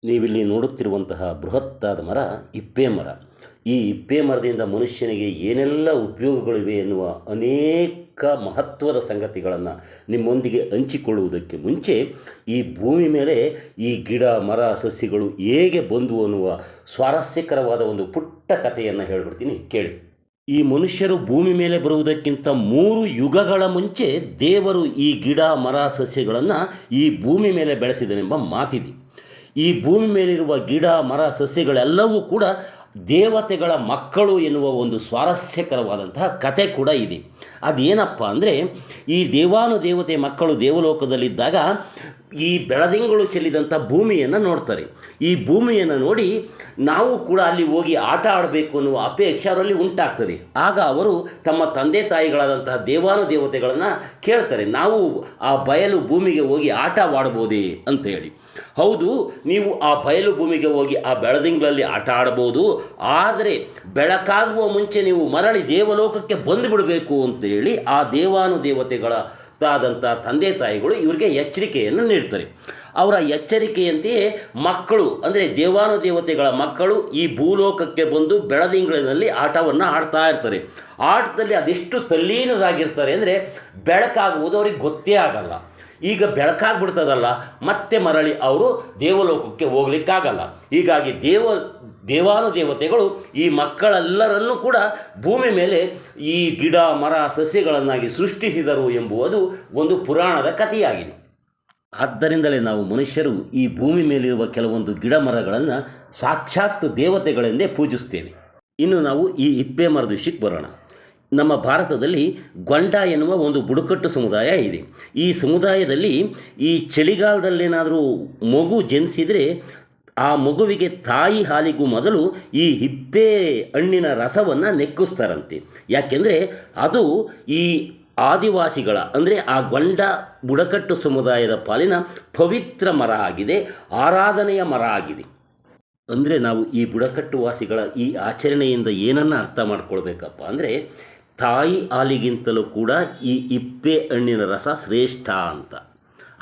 ನೀವಿಲ್ಲಿ ನೋಡುತ್ತಿರುವಂತಹ ಬೃಹತ್ತಾದ ಮರ ಇಪ್ಪೆ ಮರ. ಈ ಇಪ್ಪೆ ಮರದಿಂದ ಮನುಷ್ಯನಿಗೆ ಏನೆಲ್ಲ ಉಪಯೋಗಗಳಿವೆ ಎನ್ನುವ ಅನೇಕ ಮಹತ್ವದ ಸಂಗತಿಗಳನ್ನು ನಿಮ್ಮೊಂದಿಗೆ ಹಂಚಿಕೊಳ್ಳುವುದಕ್ಕೆ ಮುಂಚೆ ಈ ಭೂಮಿ ಮೇಲೆ ಈ ಗಿಡ ಮರ ಸಸ್ಯಗಳು ಹೇಗೆ ಬಂದವು ಅನ್ನುವ ಸ್ವಾರಸ್ಯಕರವಾದ ಒಂದು ಪುಟ್ಟ ಕಥೆಯನ್ನು ಹೇಳಿಬಿಡ್ತೀನಿ, ಕೇಳಿ. ಈ ಮನುಷ್ಯರು ಭೂಮಿ ಮೇಲೆ ಬರುವುದಕ್ಕಿಂತ 3 ಯುಗಗಳ ಮುಂಚೆ ದೇವರು ಈ ಗಿಡ ಮರ ಸಸ್ಯಗಳನ್ನು ಈ ಭೂಮಿ ಮೇಲೆ ಬೆಳೆಸಿದನೆಂಬ ಮಾತಿದೆ. ಈ ಭೂಮಿ ಮೇಲಿರುವ ಗಿಡ ಮರ ಸಸ್ಯಗಳೆಲ್ಲವೂ ಕೂಡ ದೇವತೆಗಳ ಮಕ್ಕಳು ಎನ್ನುವ ಒಂದು ಸ್ವಾರಸ್ಯಕರವಾದಂತಹ ಕತೆ ಕೂಡ ಇದೆ. ಅದೇನಪ್ಪ ಅಂದರೆ, ಈ ದೇವಾನುದೇವತೆ ಮಕ್ಕಳು ದೇವಲೋಕದಲ್ಲಿದ್ದಾಗ ಈ ಬೆಳದಿಂಗಳು ಚೆಲ್ಲಿದಂಥ ಭೂಮಿಯನ್ನು ನೋಡ್ತಾರೆ. ಈ ಭೂಮಿಯನ್ನು ನೋಡಿ ನಾವು ಕೂಡ ಅಲ್ಲಿ ಹೋಗಿ ಆಟ ಆಡಬೇಕು ಅನ್ನುವ ಅಪೇಕ್ಷೆ ಅವರಲ್ಲಿ ಉಂಟಾಗ್ತದೆ. ಆಗ ಅವರು ತಮ್ಮ ತಂದೆ ತಾಯಿಗಳಾದಂತಹ ದೇವಾನುದೇವತೆಗಳನ್ನು ಕೇಳ್ತಾರೆ, ನಾವು ಆ ಬಯಲು ಭೂಮಿಗೆ ಹೋಗಿ ಆಟವಾಡ್ಬೋದೇ ಅಂತ ಹೇಳಿ. ಹೌದು, ನೀವು ಆ ಬಯಲು ಭೂಮಿಗೆ ಹೋಗಿ ಆ ಬೆಳದಿಂಗಳಲ್ಲಿ ಆಟ ಆಡ್ಬೋದು, ಆದರೆ ಬೆಳಕಾಗುವ ಮುಂಚೆ ನೀವು ಮರಳಿ ದೇವಲೋಕಕ್ಕೆ ಬಂದುಬಿಡಬೇಕು ಅಂತೇಳಿ ಆ ದೇವಾನುದೇವತೆಗಳಾದಂಥ ತಂದೆ ತಾಯಿಗಳು ಇವರಿಗೆ ಎಚ್ಚರಿಕೆಯನ್ನು ನೀಡ್ತಾರೆ. ಅವರ ಎಚ್ಚರಿಕೆಯಂತೆಯೇ ಮಕ್ಕಳು, ಅಂದರೆ ದೇವಾನುದೇವತೆಗಳ ಮಕ್ಕಳು ಈ ಭೂಲೋಕಕ್ಕೆ ಬಂದು ಬೆಳದಿಂಗಳಿನಲ್ಲಿ ಆಟವನ್ನು ಆಡ್ತಾ ಇರ್ತಾರೆ. ಆಟದಲ್ಲಿ ಅದೆಷ್ಟು ತಲ್ಲೀನರಾಗಿರ್ತಾರೆ ಅಂದರೆ ಬೆಳಕಾಗುವುದು ಅವ್ರಿಗೆ ಗೊತ್ತೇ ಆಗಲ್ಲ. ಈಗ ಬೆಳಕಾಗ್ಬಿಡ್ತದಲ್ಲ, ಮತ್ತೆ ಮರಳಿ ಅವರು ದೇವಲೋಕಕ್ಕೆ ಹೋಗ್ಲಿಕ್ಕಾಗಲ್ಲ. ಹೀಗಾಗಿ ದೇವಾನುದೇವತೆಗಳು ಈ ಮಕ್ಕಳೆಲ್ಲರನ್ನೂ ಕೂಡ ಭೂಮಿ ಮೇಲೆ ಈ ಗಿಡ ಮರ ಸಸ್ಯಗಳನ್ನಾಗಿ ಸೃಷ್ಟಿಸಿದರು ಎಂಬುದು ಒಂದು ಪುರಾಣದ ಕಥೆಯಾಗಿದೆ. ಆದ್ದರಿಂದಲೇ ನಾವು ಮನುಷ್ಯರು ಈ ಭೂಮಿ ಮೇಲಿರುವ ಕೆಲವೊಂದು ಗಿಡ ಮರಗಳನ್ನು ಸಾಕ್ಷಾತ್ ದೇವತೆಗಳೆಂದೇ ಪೂಜಿಸ್ತೇವೆ. ಇನ್ನು ನಾವು ಈ ಇಪ್ಪೆ ಮರದ ವಿಷಯಕ್ಕೆ ಬರೋಣ. ನಮ್ಮ ಭಾರತದಲ್ಲಿ ಗೊಂಡ ಎನ್ನುವ ಒಂದು ಬುಡಕಟ್ಟು ಸಮುದಾಯ ಇದೆ. ಈ ಸಮುದಾಯದಲ್ಲಿ ಈ ಚಳಿಗಾಲದಲ್ಲೇನಾದರೂ ಮಗು ಜನಿಸಿದರೆ ಆ ಮಗುವಿಗೆ ತಾಯಿ ಹಾಲಿಗೂ ಮೊದಲು ಈ ಹಿಪ್ಪೆ ಹಣ್ಣಿನ ರಸವನ್ನು ನೆಕ್ಕಿಸ್ತಾರಂತೆ. ಯಾಕೆಂದರೆ ಅದು ಈ ಆದಿವಾಸಿಗಳ, ಅಂದರೆ ಆ ಗೊಂಡ ಬುಡಕಟ್ಟು ಸಮುದಾಯದ ಪಾಲಿನ ಪವಿತ್ರ ಮರ ಆಗಿದೆ, ಆರಾಧನೆಯ ಮರ ಆಗಿದೆ. ಅಂದರೆ ನಾವು ಈ ಬುಡಕಟ್ಟು ವಾಸಿಗಳ ಈ ಆಚರಣೆಯಿಂದ ಏನನ್ನು ಅರ್ಥ ಮಾಡ್ಕೊಳ್ಬೇಕಪ್ಪ ಅಂದರೆ, ತಾಯಿ ಹಾಲಿಗಿಂತಲೂ ಕೂಡ ಈ ಇಪ್ಪೆ ಹಣ್ಣಿನ ರಸ ಶ್ರೇಷ್ಠ ಅಂತ.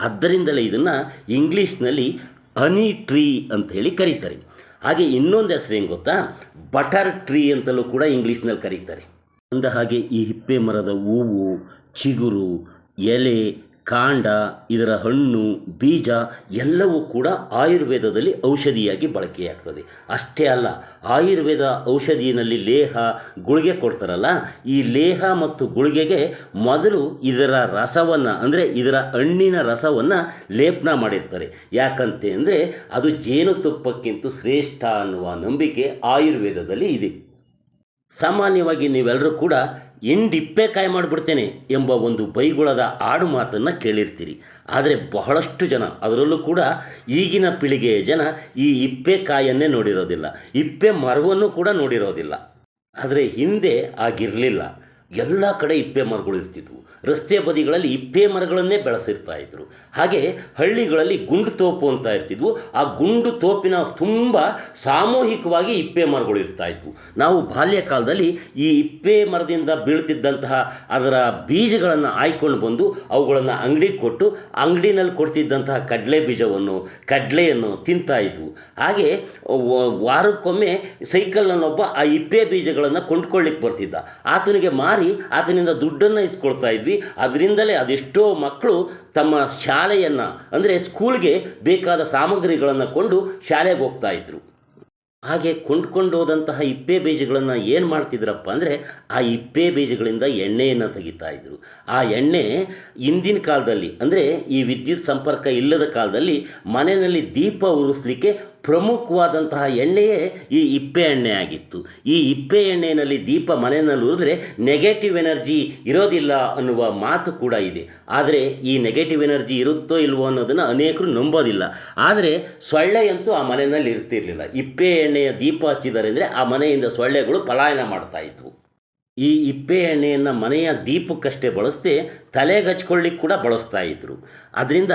ಆದ್ದರಿಂದಲೇ ಇದನ್ನು ಇಂಗ್ಲೀಷ್ನಲ್ಲಿ ಹನಿ ಟ್ರೀ ಅಂತ ಹೇಳಿ ಕರೀತಾರೆ. ಹಾಗೆ ಇನ್ನೊಂದು ಹೆಸರು ಏನು ಗೊತ್ತಾ, ಬಟರ್ ಟ್ರೀ ಅಂತಲೂ ಕೂಡ ಇಂಗ್ಲೀಷ್ನಲ್ಲಿ ಕರೀತಾರೆ. ಅಂದ ಹಾಗೆ ಈ ಹಿಪ್ಪೆ ಮರದ ಹೂವು, ಚಿಗುರು, ಎಲೆ, ಕಾಂಡ, ಇದರ ಹಣ್ಣು, ಬೀಜ ಎಲ್ಲವೂ ಕೂಡ ಆಯುರ್ವೇದದಲ್ಲಿ ಔಷಧಿಯಾಗಿ ಬಳಕೆಯಾಗ್ತದೆ. ಅಷ್ಟೇ ಅಲ್ಲ, ಆಯುರ್ವೇದ ಔಷಧಿಯಲ್ಲಿ ಲೇಹ, ಗುಳಿಗೆ ಕೊಡ್ತಾರಲ್ಲ, ಈ ಲೇಹ ಮತ್ತು ಗುಳಿಗೆಗೆ ಮೊದಲು ಇದರ ರಸವನ್ನು, ಅಂದರೆ ಇದರ ಹಣ್ಣಿನ ರಸವನ್ನು ಲೇಪನ ಮಾಡಿರ್ತಾರೆ. ಯಾಕಂತೆ ಅಂದರೆ ಅದು ಜೇನುತುಪ್ಪಕ್ಕಿಂತ ಶ್ರೇಷ್ಠ ಅನ್ನುವ ನಂಬಿಕೆ ಆಯುರ್ವೇದದಲ್ಲಿ ಇದೆ. ಸಾಮಾನ್ಯವಾಗಿ ನೀವೆಲ್ಲರೂ ಕೂಡ ಹಿಂಡಿಪ್ಪೆಕಾಯಿ ಮಾಡಿಬಿಡ್ತೇನೆ ಎಂಬ ಒಂದು ಬೈಗುಳದ ಆಡು ಮಾತನ್ನು ಕೇಳಿರ್ತೀರಿ. ಆದರೆ ಬಹಳಷ್ಟು ಜನ, ಅದರಲ್ಲೂ ಕೂಡ ಈಗಿನ ಪೀಳಿಗೆಯ ಜನ, ಈ ಇಪ್ಪೆಕಾಯನ್ನೇ ನೋಡಿರೋದಿಲ್ಲ, ಇಪ್ಪೆ ಮರವನ್ನು ಕೂಡ ನೋಡಿರೋದಿಲ್ಲ. ಆದರೆ ಹಿಂದೆ ಆಗಿರಲಿಲ್ಲ. ಎಲ್ಲ ಕಡೆ ಇಪ್ಪೆ ಮರಗಳು ಇರ್ತಿದ್ವು. ರಸ್ತೆ ಬದಿಗಳಲ್ಲಿ ಇಪ್ಪೆ ಮರಗಳನ್ನೇ ಬೆಳೆಸಿರ್ತಾಯಿದ್ರು. ಹಾಗೆ ಹಳ್ಳಿಗಳಲ್ಲಿ ಗುಂಡು ತೋಪು ಅಂತ ಇರ್ತಿದ್ವು. ಆ ಗುಂಡು ತೋಪಿನ ತುಂಬ ಸಾಮೂಹಿಕವಾಗಿ ಇಪ್ಪೆ ಮರಗಳು ಇರ್ತಾಯಿದ್ವು. ನಾವು ಬಾಲ್ಯಕಾಲದಲ್ಲಿ ಈ ಇಪ್ಪೆ ಮರದಿಂದ ಬೀಳ್ತಿದ್ದಂತಹ ಅದರ ಬೀಜಗಳನ್ನು ಆಯ್ಕೊಂಡು ಬಂದು ಅವುಗಳನ್ನು ಅಂಗಡಿಗೆ ಕೊಟ್ಟು ಅಂಗಡಿನಲ್ಲಿ ಕೊಡ್ತಿದ್ದಂತಹ ಕಡಲೆ ಬೀಜವನ್ನು, ಕಡಲೆಯನ್ನು ತಿಂತಾಯಿದ್ವು. ಹಾಗೆ ವಾರಕ್ಕೊಮ್ಮೆ ಸೈಕಲ್ನಲ್ಲೊಬ್ಬ ಆ ಇಪ್ಪೆ ಬೀಜಗಳನ್ನು ಕೊಂಡ್ಕೊಳ್ಳಿಕ್ಕೆ ಬರ್ತಿದ್ದ. ಆತನಿಗೆ ಮಾರಿ ಆತನಿಂದ ದುಡ್ಡನ್ನು ಇಸ್ಕೊಳ್ತಾ ಇದ್ವಿ. ಅದರಿಂದಲೇ ಅದೆಷ್ಟೋ ಮಕ್ಕಳು ತಮ್ಮ ಶಾಲೆಯನ್ನು, ಅಂದರೆ ಸ್ಕೂಲ್ಗೆ ಬೇಕಾದ ಸಾಮಗ್ರಿಗಳನ್ನು ಕೊಂಡು ಶಾಲೆಗೆ ಹೋಗ್ತಾಯಿದ್ರು. ಹಾಗೆ ಕೊಂಡ್ಕೊಂಡು ಹೋದಂತಹ ಇಪ್ಪೆ ಬೀಜಗಳನ್ನು ಏನು ಮಾಡ್ತಿದ್ರಪ್ಪ ಅಂದರೆ, ಆ ಇಪ್ಪೆ ಬೀಜಗಳಿಂದ ಎಣ್ಣೆಯನ್ನು ತೆಗಿತಾಯಿದ್ರು. ಆ ಎಣ್ಣೆ ಇಂದಿನ ಕಾಲದಲ್ಲಿ, ಅಂದರೆ ಈ ವಿದ್ಯುತ್ ಸಂಪರ್ಕ ಇಲ್ಲದ ಕಾಲದಲ್ಲಿ ಮನೆಯಲ್ಲಿ ದೀಪ ಉರಿಸಲಿಕ್ಕೆ ಪ್ರಮುಖವಾದಂತಹ ಎಣ್ಣೆಯೇ ಈ ಇಪ್ಪೆ ಎಣ್ಣೆ ಆಗಿತ್ತು. ಈ ಇಪ್ಪೆ ಎಣ್ಣೆಯಲ್ಲಿ ದೀಪ ಮನೆಯಲ್ಲಿ ಉರಿದ್ರೆ ನೆಗೆಟಿವ್ ಎನರ್ಜಿ ಇರೋದಿಲ್ಲ ಅನ್ನುವ ಮಾತು ಕೂಡ ಇದೆ. ಆದರೆ ಈ ನೆಗೆಟಿವ್ ಎನರ್ಜಿ ಇರುತ್ತೋ ಇಲ್ವೋ ಅನ್ನೋದನ್ನು ಅನೇಕರು ನಂಬೋದಿಲ್ಲ. ಆದರೆ ಸೊಳ್ಳೆಯಂತೂ ಆ ಮನೆಯಲ್ಲಿ ಇರ್ತಿರಲಿಲ್ಲ. ಇಪ್ಪೆ ಎಣ್ಣೆಯ ದೀಪ ಹಚ್ಚಿದ್ದಾರೆ ಅಂದರೆ ಆ ಮನೆಯಿಂದ ಸೊಳ್ಳೆಗಳು ಪಲಾಯನ ಮಾಡ್ತಾಯಿದ್ವು. ಈ ಇಪ್ಪೆ ಎಣ್ಣೆಯನ್ನು ಮನೆಯ ದೀಪಕ್ಕಷ್ಟೇ ಬಳಸದೆ ತಲೆಗೆ ಹಚ್ಕೊಳ್ಳಿಕ್ಕೆ ಕೂಡ ಬಳಸ್ತಾ ಇದ್ದರು. ಅದರಿಂದ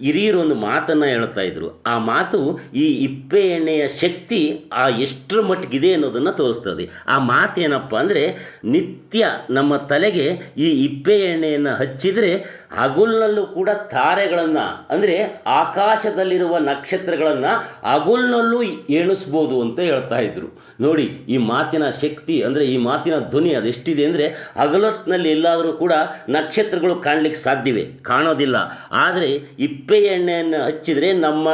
ಹಿರಿಯರು ಒಂದು ಮಾತನ್ನು ಹೇಳ್ತಾ ಇದ್ದರು. ಆ ಮಾತು ಈ ಇಪ್ಪೆ ಎಣ್ಣೆಯ ಶಕ್ತಿ ಎಷ್ಟರ ಮಟ್ಟಿಗಿದೆ ಅನ್ನೋದನ್ನು ತೋರಿಸ್ತದೆ. ಆ ಮಾತೇನಪ್ಪ ಅಂದರೆ, ನಿತ್ಯ ನಮ್ಮ ತಲೆಗೆ ಈ ಇಪ್ಪೆ ಎಣ್ಣೆಯನ್ನು ಹಚ್ಚಿದರೆ ಹಗಲಿನಲ್ಲೂ ಕೂಡ ತಾರೆಗಳನ್ನು, ಅಂದರೆ ಆಕಾಶದಲ್ಲಿರುವ ನಕ್ಷತ್ರಗಳನ್ನು ಹಗಲಿನಲ್ಲೂ ಎಣಿಸ್ಬೋದು ಅಂತ ಹೇಳ್ತಾ ಇದ್ದರು. ನೋಡಿ ಈ ಮಾತಿನ ಶಕ್ತಿ, ಅಂದರೆ ಈ ಮಾತಿನ ಧ್ವನಿ ಅದೆಷ್ಟಿದೆ ಅಂದರೆ, ಹಗಲೊತ್ತಿನಲ್ಲಿ ಎಲ್ಲಾದರೂ ಕೂಡ ನಕ್ಷತ್ರಗಳು ಕಾಣಲಿಕ್ಕೆ ಸಾಧ್ಯವೆ, ಕಾಣೋದಿಲ್ಲ. ಆದರೆ ಇಪ್ಪೆ ಎಣ್ಣೆಯನ್ನು ಹಚ್ಚಿದರೆ ನಮ್ಮ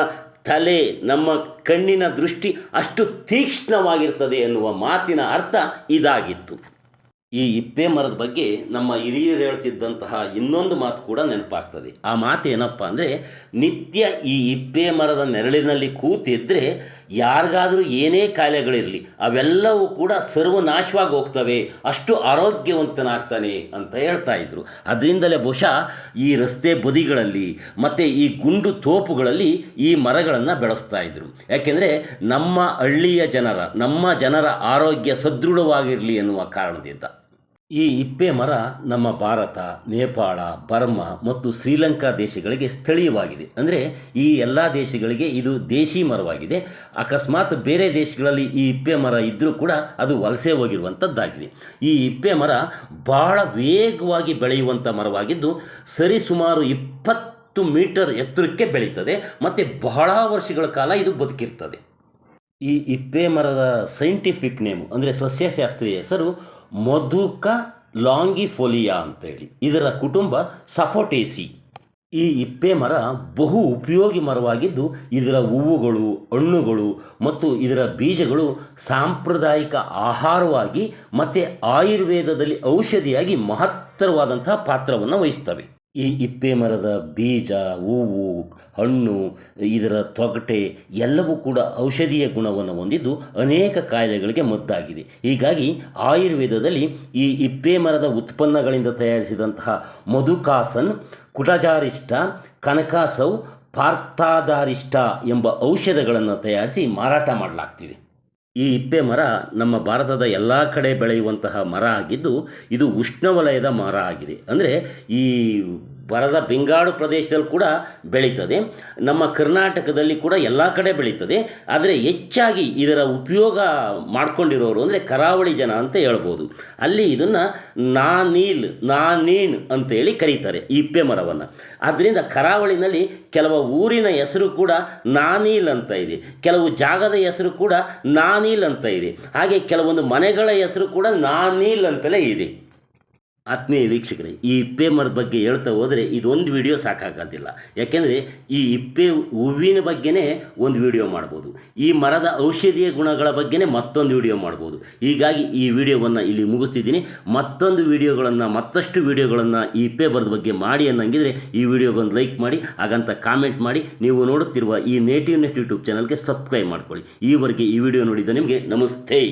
ತಲೆ, ನಮ್ಮ ಕಣ್ಣಿನ ದೃಷ್ಟಿ ಅಷ್ಟು ತೀಕ್ಷ್ಣವಾಗಿರ್ತದೆ ಎನ್ನುವ ಮಾತಿನ ಅರ್ಥ ಇದಾಗಿತ್ತು. ಈ ಇಪ್ಪೆ ಮರದ ಬಗ್ಗೆ ನಮ್ಮ ಹಿರಿಯರು ಹೇಳ್ತಿದ್ದಂತಹ ಇನ್ನೊಂದು ಮಾತು ಕೂಡ ನೆನಪಾಗ್ತದೆ. ಆ ಮಾತು ಏನಪ್ಪ ಅಂದರೆ, ನಿತ್ಯ ಈ ಇಪ್ಪೆ ಮರದ ನೆರಳಿನಲ್ಲಿ ಕೂತಿದ್ದರೆ ಯಾರಿಗಾದರೂ ಏನೇ ಕಾಯಿಲೆಗಳಿರಲಿ ಅವೆಲ್ಲವೂ ಕೂಡ ಸರ್ವನಾಶವಾಗಿ ಹೋಗ್ತವೆ, ಅಷ್ಟು ಆರೋಗ್ಯವಂತನಾಗ್ತಾನೆ ಅಂತ ಹೇಳ್ತಾ ಇದ್ರು. ಅದರಿಂದಲೇ ಬಹುಶಃ ಈ ರಸ್ತೆ ಬದಿಗಳಲ್ಲಿ ಮತ್ತು ಈ ಗುಂಡು ತೋಪುಗಳಲ್ಲಿ ಈ ಮರಗಳನ್ನು ಬೆಳೆಸ್ತಾ ಇದ್ರು. ಯಾಕೆಂದರೆ ನಮ್ಮ ಜನರ ಆರೋಗ್ಯ ಸದೃಢವಾಗಿರಲಿ ಎನ್ನುವ ಕಾರಣದಿಂದ. ಈ ಇಪ್ಪೆ ಮರ ನಮ್ಮ ಭಾರತ, ನೇಪಾಳ, ಬರ್ಮಾ ಮತ್ತು ಶ್ರೀಲಂಕಾ ದೇಶಗಳಿಗೆ ಸ್ಥಳೀಯವಾಗಿದೆ. ಅಂದರೆ ಈ ಎಲ್ಲ ದೇಶಗಳಿಗೆ ಇದು ದೇಶಿ ಮರವಾಗಿದೆ. ಅಕಸ್ಮಾತ್ ಬೇರೆ ದೇಶಗಳಲ್ಲಿ ಈ ಇಪ್ಪೆ ಮರ ಇದ್ದರೂ ಕೂಡ ಅದು ವಲಸೆ ಹೋಗಿರುವಂಥದ್ದಾಗಿದೆ. ಈ ಇಪ್ಪೆ ಮರ ಭಾಳ ವೇಗವಾಗಿ ಬೆಳೆಯುವಂಥ ಮರವಾಗಿದ್ದು ಸರಿಸುಮಾರು 20 ಮೀಟರ್ ಎತ್ತರಕ್ಕೆ ಬೆಳೀತದೆ ಮತ್ತು ಬಹಳ ವರ್ಷಗಳ ಕಾಲ ಇದು ಬದುಕಿರ್ತದೆ. ಈ ಇಪ್ಪೆ ಮರದ ಸೈಂಟಿಫಿಕ್ ನೇಮು, ಅಂದರೆ ಸಸ್ಯಶಾಸ್ತ್ರೀಯ ಹೆಸರು ಮಧುಕ ಲಾಂಗಿಫೋಲಿಯಾ ಅಂತೇಳಿ. ಇದರ ಕುಟುಂಬ ಸಫೋಟೇಸಿ. ಈ ಇಪ್ಪೆ ಮರ ಬಹು ಉಪಯೋಗಿ ಮರವಾಗಿದ್ದು ಇದರ ಹೂವುಗಳು, ಹಣ್ಣುಗಳು ಮತ್ತು ಇದರ ಬೀಜಗಳು ಸಾಂಪ್ರದಾಯಿಕ ಆಹಾರವಾಗಿ ಮತ್ತು ಆಯುರ್ವೇದದಲ್ಲಿ ಔಷಧಿಯಾಗಿ ಮಹತ್ತರವಾದಂತಹ ಪಾತ್ರವನ್ನು ವಹಿಸ್ತವೆ. ಈ ಇಪ್ಪೆ ಮರದ ಬೀಜ, ಹೂವು, ಹಣ್ಣು, ಇದರ ತೊಗಟೆ ಎಲ್ಲವೂ ಕೂಡ ಔಷಧೀಯ ಗುಣವನ್ನು ಹೊಂದಿದ್ದು ಅನೇಕ ಕಾಯಿಲೆಗಳಿಗೆ ಮದ್ದಾಗಿದೆ. ಹೀಗಾಗಿ ಆಯುರ್ವೇದದಲ್ಲಿ ಈ ಇಪ್ಪೆ ಮರದ ಉತ್ಪನ್ನಗಳಿಂದ ತಯಾರಿಸಿದಂತಹ ಮಧುಕಾಸನ್, ಕುಟಜಾರಿಷ್ಟ, ಕನಕಾಸೌ, ಪಾರ್ಥಾಧಾರಿಷ್ಟ ಎಂಬ ಔಷಧಗಳನ್ನು ತಯಾರಿಸಿ ಮಾರಾಟ ಮಾಡಲಾಗ್ತಿದೆ. ಈ ಇಪ್ಪೆ ಮರ ನಮ್ಮ ಭಾರತದ ಎಲ್ಲ ಕಡೆ ಬೆಳೆಯುವಂತಹ ಮರ ಆಗಿದ್ದು ಇದು ಉಷ್ಣವಲಯದ ಮರ ಆಗಿದೆ. ಅಂದರೆ ಈ ಬರದ ಬೆಂಗಾಡು ಪ್ರದೇಶದಲ್ಲಿ ಕೂಡ ಬೆಳೀತದೆ, ನಮ್ಮ ಕರ್ನಾಟಕದಲ್ಲಿ ಕೂಡ ಎಲ್ಲ ಕಡೆ ಬೆಳೀತದೆ. ಆದರೆ ಹೆಚ್ಚಾಗಿ ಇದರ ಉಪಯೋಗ ಮಾಡ್ಕೊಂಡಿರೋರು ಅಂದರೆ ಕರಾವಳಿ ಜನ ಅಂತ ಹೇಳ್ಬೋದು. ಅಲ್ಲಿ ಇದನ್ನು ನಾನೀನ್ ಅಂತೇಳಿ ಕರೀತಾರೆ ಈ ಇಪ್ಪೆ ಮರವನ್ನು. ಆದ್ದರಿಂದ ಕರಾವಳಿನಲ್ಲಿ ಕೆಲವು ಊರಿನ ಹೆಸರು ಕೂಡ ನಾನೀಲ್ ಅಂತ ಇದೆ, ಕೆಲವು ಜಾಗದ ಹೆಸರು ಕೂಡ ನಾನೀಲ್ ಅಂತ ಇದೆ, ಹಾಗೆ ಕೆಲವೊಂದು ಮನೆಗಳ ಹೆಸರು ಕೂಡ ನಾನೀಲ್ ಅಂತಲೇ ಇದೆ. ಆತ್ಮೀಯ ವೀಕ್ಷಕರೇ, ಈ ಇಪ್ಪೆ ಮರದ ಬಗ್ಗೆ ಹೇಳ್ತಾ ಹೋದರೆ ಇದೊಂದು ವಿಡಿಯೋ ಸಾಕಾಗೋದಿಲ್ಲ. ಯಾಕೆಂದರೆ ಈ ಇಪ್ಪೆ ಹೂವಿನ ಬಗ್ಗೆನೇ ಒಂದು ವಿಡಿಯೋ ಮಾಡ್ಬೋದು, ಈ ಮರದ ಔಷಧೀಯ ಗುಣಗಳ ಬಗ್ಗೆನೇ ಮತ್ತೊಂದು ವಿಡಿಯೋ ಮಾಡ್ಬೋದು. ಹೀಗಾಗಿ ಈ ವಿಡಿಯೋವನ್ನು ಇಲ್ಲಿ ಮುಗಿಸ್ತಿದ್ದೀನಿ. ಮತ್ತಷ್ಟು ವಿಡಿಯೋಗಳನ್ನು ಈ ಇಪ್ಪೆ ಮರದ ಬಗ್ಗೆ ಮಾಡಿ ಅನ್ನಂಗಿದ್ರೆ ಈ ವಿಡಿಯೋಗೊಂದು ಲೈಕ್ ಮಾಡಿ, ಹಾಗಂತ ಕಾಮೆಂಟ್ ಮಾಡಿ. ನೀವು ನೋಡುತ್ತಿರುವ ಈ ನೇಟಿವ್ ನೆಸ್ಟ್ ಯೂಟ್ಯೂಬ್ ಚಾನಲ್ಗೆ ಸಬ್ಸ್ಕ್ರೈಬ್ ಮಾಡ್ಕೊಳ್ಳಿ. ಈವರೆಗೆ ಈ ವಿಡಿಯೋ ನೋಡಿದ ನಿಮಗೆ ನಮಸ್ತೆ.